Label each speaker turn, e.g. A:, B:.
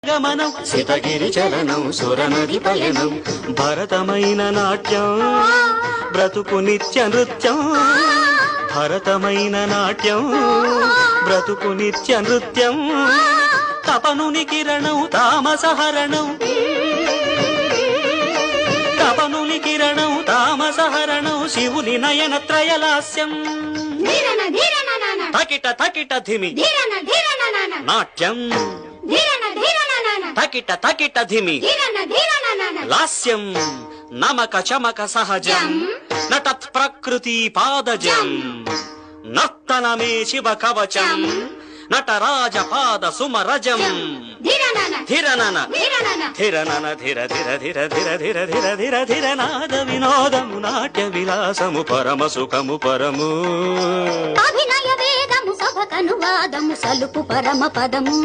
A: గమనం సితగిరి చలనం సురనది పయనం భరతమైన నాట్యం బ్రతుకు నిత్య నృత్యం భరతమైన నాట్యం బ్రతుకు నిత్య నృత్యం తపనుని కిరణం తామసహరణం తపనుని కిరణం తామసహరణం శివుని నయన త్రయలాస్యం తకిట తకిట ధిమి నాట్యం తకిట తకిట ధిమి లాస్యం నమక చమక సహజం నటత్ ప్రకృతి పాదజం నర్తనమే శివ కవచం నటరాజ పాద సుమరజం ధిరనన ధిరనన ధిర ధిర ధిర ధిర ధిర ధిర ధిర ధిర నాద వినోదము నాట్య విలాసము పరమ సుఖము పరము
B: అభినయ వేదము సభకనువాదము సలుపు పరమ పదము